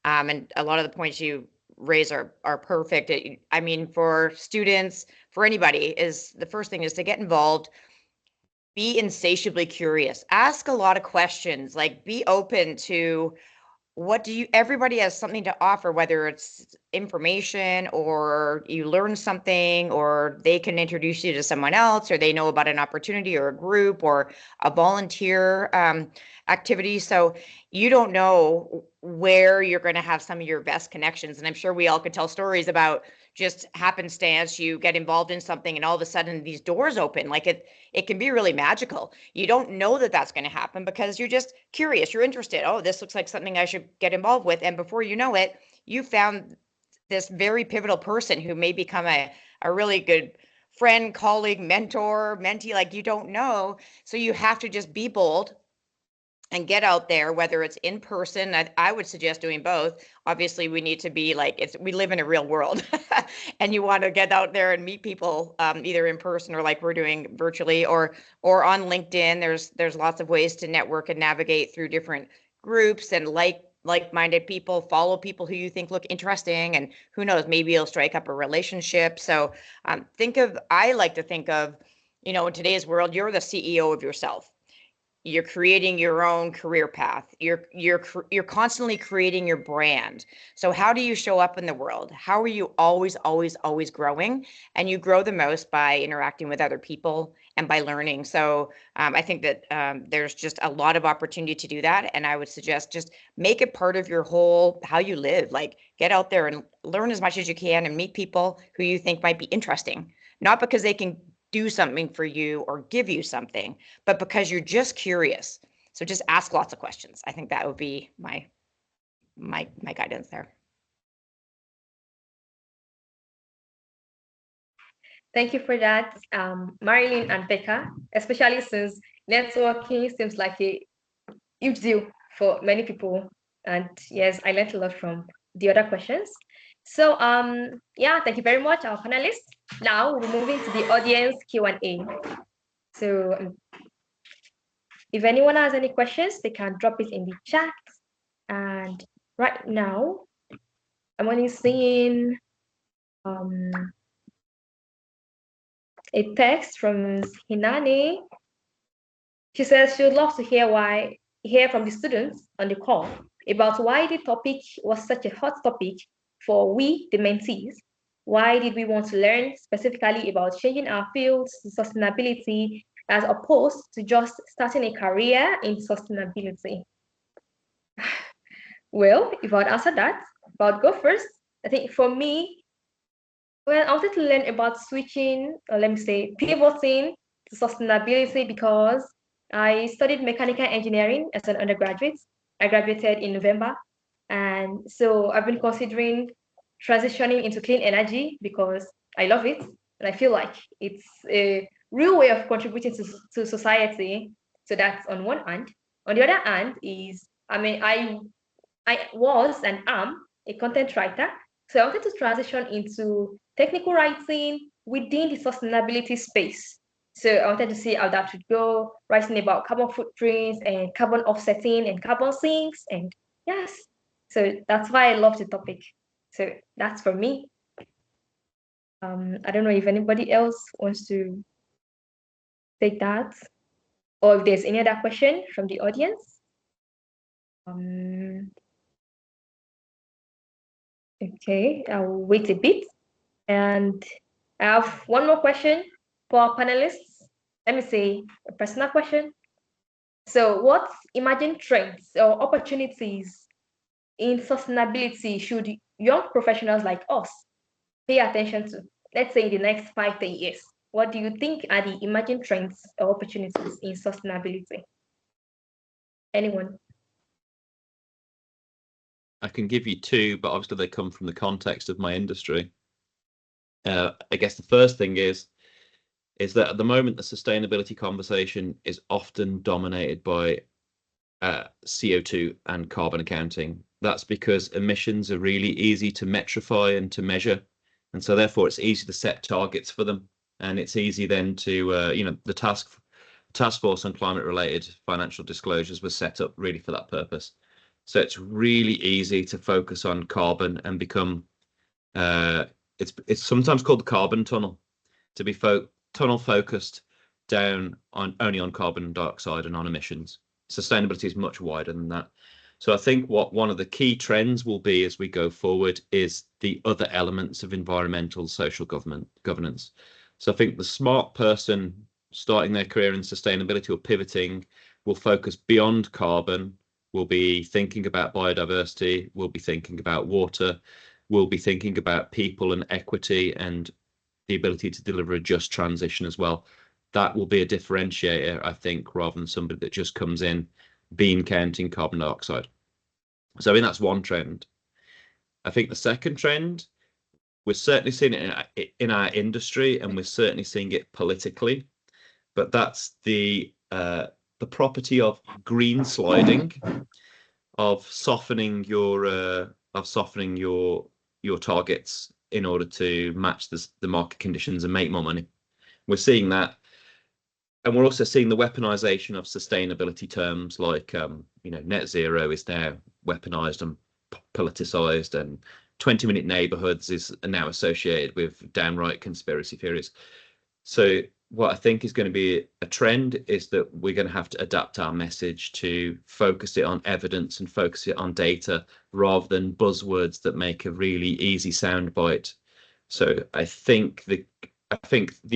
Speaker 2: And a lot of the points you raise are perfect. I mean, for students, for anybody, is the first thing is to get involved. Be insatiably curious. Ask a lot of questions, like be open to everybody has something to offer, whether it's information or you learn something, or they can introduce you to someone else, or they know about an opportunity or a group or a volunteer activity. So you don't know where you're going to have some of your best connections. And I'm sure we all could tell stories about just happenstance. You get involved in something and all of a sudden these doors open. Like it can be really magical. You don't know that that's going to happen because you're just curious. You're interested. Oh, this looks like something I should get involved with. And before you know it, you found this very pivotal person who may become a really good friend, colleague, mentor, mentee, like you don't know. So you have to just be bold and get out there, whether it's in person. I would suggest doing both. Obviously, we need to be like, we live in a real world and you want to get out there and meet people either in person or like we're doing virtually or on LinkedIn. There's lots of ways to network and navigate through different groups and like-minded people, follow people who you think look interesting, and who knows, maybe you'll strike up a relationship. So I like to think of, in today's world, you're the CEO of yourself. You're creating your own career path. You're constantly creating your brand. So how do you show up in the world? How are you always growing? And you grow the most by interacting with other people and by learning. So I think that there's just a lot of opportunity to do that. And I would suggest just make it part of your whole, how you live. Like get out there and learn as much as you can and meet people who you think might be interesting. Not because they can do something for you or give you something, but because you're just curious. So just ask lots of questions. I think that would be my guidance there.
Speaker 1: Thank you for that, Marilyn and Becca, especially since networking seems like a huge deal for many people. And yes, I learned a lot from the other questions. So yeah, thank you very much, our panelists. Now we're moving to the audience Q&A. So if anyone has any questions, they can drop it in the chat. And right now, I'm only seeing a text from Hinani. She says she would love to hear from the students on the call about why the topic was such a hot topic for we, the mentees, Why did we want to learn specifically about changing our fields to sustainability as opposed to just starting a career in sustainability? Well, if I'd answer that, if I'd go first, I think for me, well, I wanted to learn about switching, or let me say, pivoting to sustainability because I studied mechanical engineering as an undergraduate. I graduated in November. And so I've been considering transitioning into clean energy because I love it. And I feel like it's a real way of contributing to society. So that's on one hand. On the other hand is, I was and am a content writer. So I wanted to transition into technical writing within the sustainability space. So I wanted to see how that would go, writing about carbon footprints and carbon offsetting and carbon sinks. And yes, so that's why I love the topic. So that's for me. I don't know if anybody else wants to take that or if there's any other question from the audience. Okay, I'll wait a bit. And I have one more question for our panelists. Let me say a personal question. So what emerging trends or opportunities in sustainability should young professionals like us pay attention to? Let's say in the next 5-10 years. What do you think are the emerging trends or opportunities in sustainability? Anyone?
Speaker 4: I can give you two, but obviously they come from the context of my industry. I guess the first thing is that at the moment, the sustainability conversation is often dominated by CO2 and carbon accounting. That's because emissions are really easy to metrify and to measure. And so therefore, it's easy to set targets for them. And it's easy then to, the task force on climate related financial disclosures was set up really for that purpose. So it's really easy to focus on carbon and become, it's sometimes called the carbon tunnel, to be tunnel focused down on only on carbon dioxide and on emissions. Sustainability is much wider than that. So I think what one of the key trends will be as we go forward is the other elements of environmental social governance. So I think the smart person starting their career in sustainability or pivoting will focus beyond carbon, will be thinking about biodiversity, will be thinking about water, will be thinking about people and equity and the ability to deliver a just transition as well. That will be a differentiator, I think, rather than somebody that just comes in bean counting carbon dioxide. So I mean, that's one trend. I think the second trend, we're certainly seeing it in our industry, and we're certainly seeing it politically, but that's the property of green sliding, of softening your targets in order to match the market conditions and make more money. We're seeing that, and we're also seeing the weaponization of sustainability terms like net zero is now weaponized and politicized, and 20-minute neighborhoods is now associated with downright conspiracy theories. So what I think is going to be a trend is that we're going to have to adapt our message to focus it on evidence and focus it on data rather than buzzwords that make a really easy soundbite. So I think the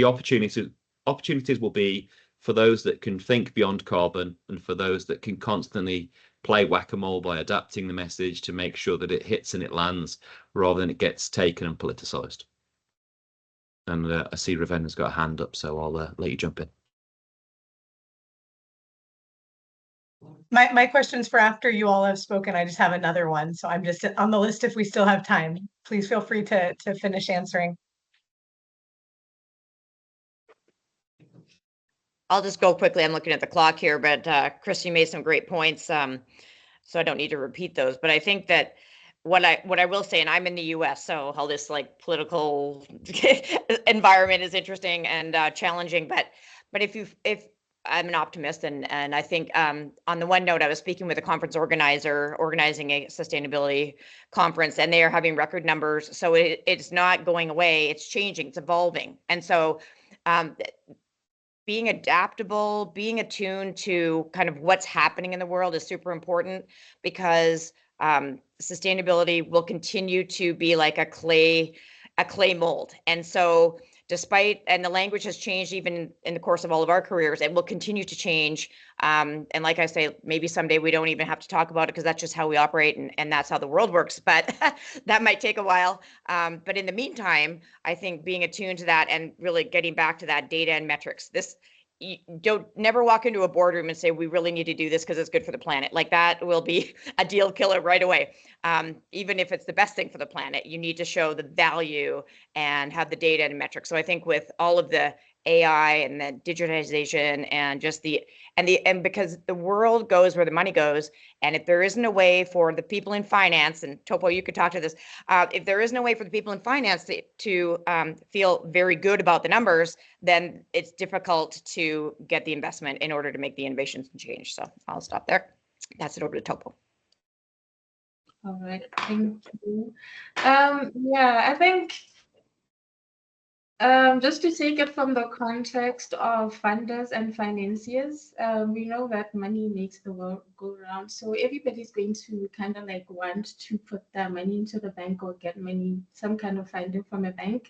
Speaker 4: opportunities will be for those that can think beyond carbon and for those that can constantly play whack-a-mole by adapting the message to make sure that it hits and it lands rather than it gets taken and politicized. And I see Ravenna's got a hand up, so I'll let you jump in.
Speaker 6: My question's for after you all have spoken. I just have another one, so I'm just on the list if we still have time. Please feel free to finish answering.
Speaker 2: I'll just go quickly. I'm looking at the clock here, but Chris, you made some great points, so I don't need to repeat those. But I think that what I will say, and I'm in the U.S., so all this like political environment is interesting and challenging. But if I'm an optimist, and I think on the one note, I was speaking with a conference organizer organizing a sustainability conference, and they are having record numbers. So it's not going away; it's changing, it's evolving, and so. Being adaptable, being attuned to kind of what's happening in the world is super important, because sustainability will continue to be like a clay a clay mold. And so despite, and the language has changed even in the course of all of our careers, and will continue to change. And like I say, maybe someday we don't even have to talk about it because that's just how we operate and that's how the world works. But that might take a while. But in the meantime, I think being attuned to that and really getting back to that data and metrics, you don't never walk into a boardroom and say, we really need to do this because it's good for the planet. Like that will be a deal killer right away. Even if it's the best thing for the planet, you need to show the value and have the data and metrics. So I think with all of the AI and the digitization and just and because the world goes where the money goes, and if there isn't a way for the people in finance, and Topo, you could talk to this, if there isn't a way for the people in finance to feel very good about the numbers, then it's difficult to get the investment in order to make the innovations and change. So I'll stop there. Pass it over to Topo.
Speaker 3: All right, thank you. Yeah, I think just to take it from the context of funders and financiers, we know that money makes the world go round. So everybody's going to kind of like want to put their money into the bank or get money, some kind of funding from a bank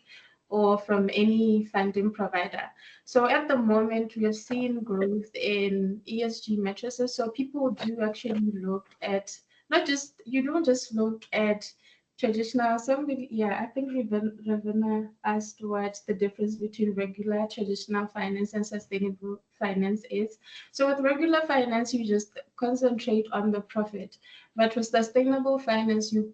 Speaker 3: or from any funding provider. So at the moment, we have seen growth in ESG matrices. So people do actually look at, you don't just look at traditional, I think Ravina asked what the difference between regular traditional finance and sustainable finance is. So with regular finance, you just concentrate on the profit. But with sustainable finance, you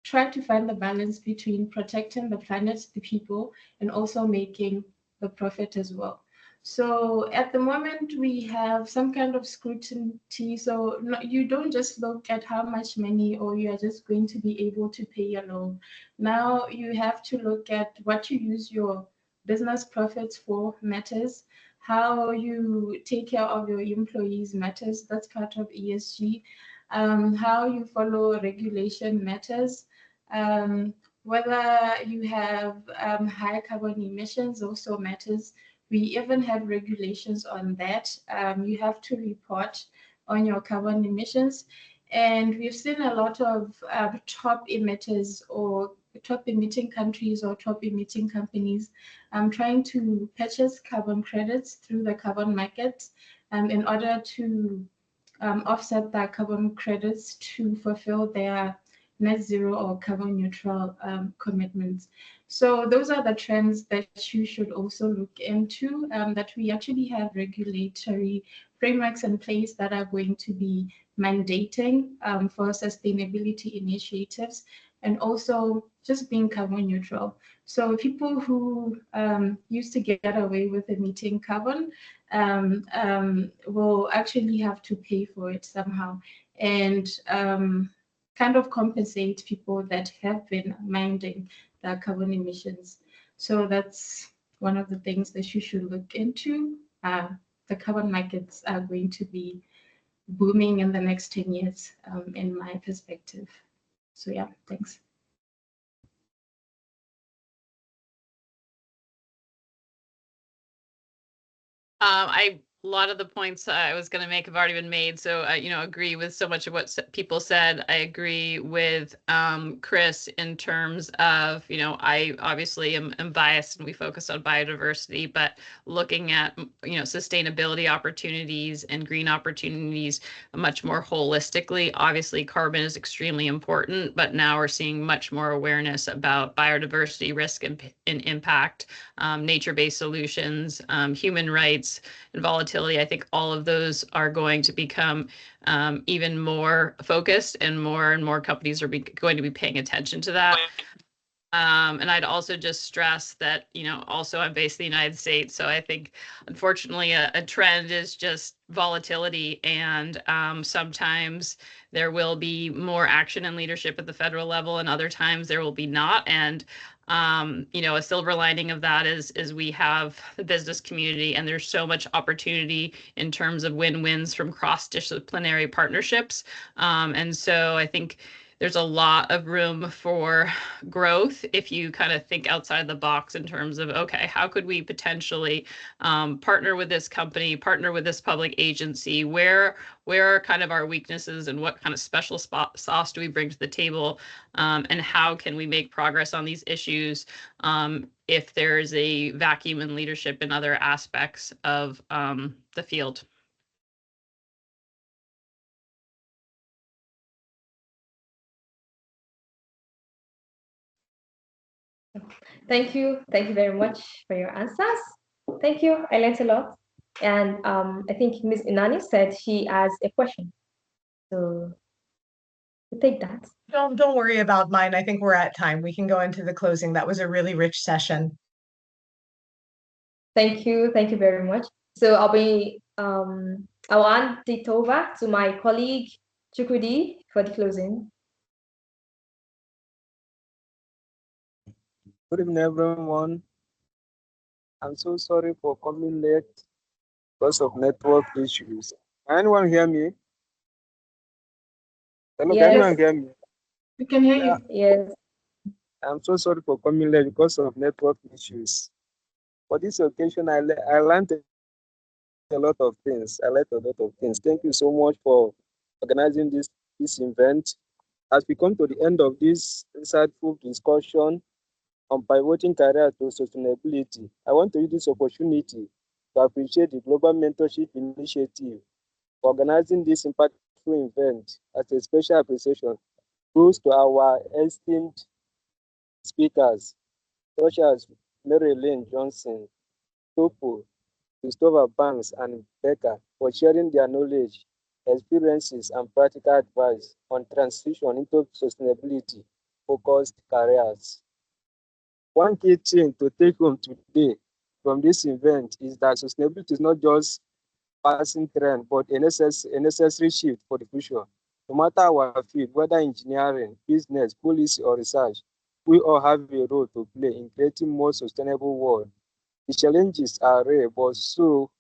Speaker 3: try to find the balance between protecting the planet, the people, and also making the profit as well. So at the moment, we have some kind of scrutiny. So you don't just look at how much money or you are just going to be able to pay your loan. Now you have to look at what you use your business profits for matters, how you take care of your employees matters, that's part of ESG, how you follow regulation matters, whether you have high carbon emissions also matters. We even have regulations on that. You have to report on your carbon emissions. And we've seen a lot of top emitters or top emitting countries or top emitting companies trying to purchase carbon credits through the carbon markets in order to offset their carbon credits to fulfill their net zero or carbon neutral commitments. So those are the trends that you should also look into, that we actually have regulatory frameworks in place that are going to be mandating for sustainability initiatives and also just being carbon neutral. So people who used to get away with emitting carbon will actually have to pay for it somehow. And kind of compensate people that have been minding their carbon emissions. So that's one of the things that you should look into. The carbon markets are going to be booming in the next 10 years, in my perspective. So yeah, thanks.
Speaker 5: A lot of the points I was going to make have already been made. So I, agree with so much of what people said. I agree with Chris in terms of, I obviously am biased and we focus on biodiversity, but looking at, sustainability opportunities and green opportunities much more holistically. Obviously, carbon is extremely important, but now we're seeing much more awareness about biodiversity risk and impact, nature-based solutions, human rights, and volatility. I think all of those are going to become even more focused, and more companies are going to be paying attention to that. And I'd also just stress that, also I'm based in the United States. So I think, unfortunately, a trend is just volatility. And sometimes there will be more action and leadership at the federal level, and other times there will be not. And a silver lining of that is we have the business community, and there's so much opportunity in terms of win-wins from cross-disciplinary partnerships. And so I think there's a lot of room for growth if you kind of think outside the box in terms of, okay, how could we potentially partner with this company, partner with this public agency? Where are kind of our weaknesses and what kind of special sauce do we bring to the table? And how can we make progress on these issues if there's a vacuum in leadership in other aspects of the field?
Speaker 1: Thank you very much for your answers. Thank you. I learned a lot. And I think Ms. Inani said she has a question. So we'll take that.
Speaker 6: Don't worry about mine. I think we're at time. We can go into the closing. That was a really rich session.
Speaker 1: Thank you very much. So I'll hand it over to my colleague Chukwudi for the closing.
Speaker 7: Good evening, everyone. I'm so sorry for coming late because of network issues. Can anyone hear me? Hello,
Speaker 1: Yes.
Speaker 7: can anyone hear me?
Speaker 3: We can hear you.
Speaker 1: Yes.
Speaker 7: I'm so sorry for coming late because of network issues. For this occasion, I learned a lot of things. Thank you so much for organizing this event. As we come to the end of this insightful discussion on pivoting career to sustainability, I want to use this opportunity to appreciate the Global Mentorship Initiative for organizing this impactful event. As a special appreciation goes to our esteemed speakers, such as Marilyn Johnson, Topo, Christopher Banks, and Becca, for sharing their knowledge, experiences, and practical advice on transition into sustainability-focused careers. One key thing to take home today from this event is that sustainability is not just passing trend, but a necessary shift for the future. No matter our field, whether engineering, business, policy, or research, we all have a role to play in creating a more sustainable world. The challenges are rare, but so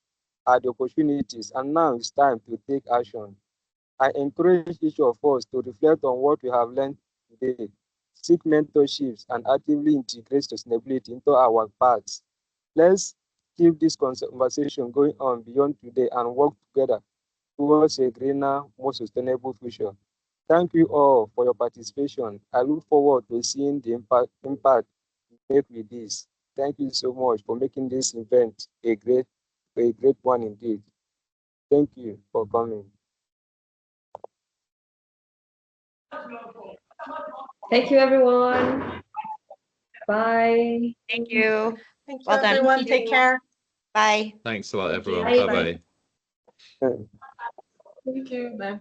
Speaker 7: are the opportunities, and now it's time to take action. I encourage each of us to reflect on what we have learned today, seek mentorships, and actively integrate sustainability into our paths. Let's keep this conversation going on beyond today and work together towards a greener, more sustainable future. Thank you all for your participation. I look forward to seeing the impact we make with this. Thank you so much for making this event a great one indeed. Thank you for coming.
Speaker 1: Thank you, everyone. Bye.
Speaker 2: Thank you.
Speaker 6: Thank you,
Speaker 2: Well done.
Speaker 6: everyone. Take care.
Speaker 2: Bye.
Speaker 4: Thanks a lot,
Speaker 3: Thank you.
Speaker 4: everyone.
Speaker 1: Bye.
Speaker 4: Bye-bye.
Speaker 3: Thank you. Bye.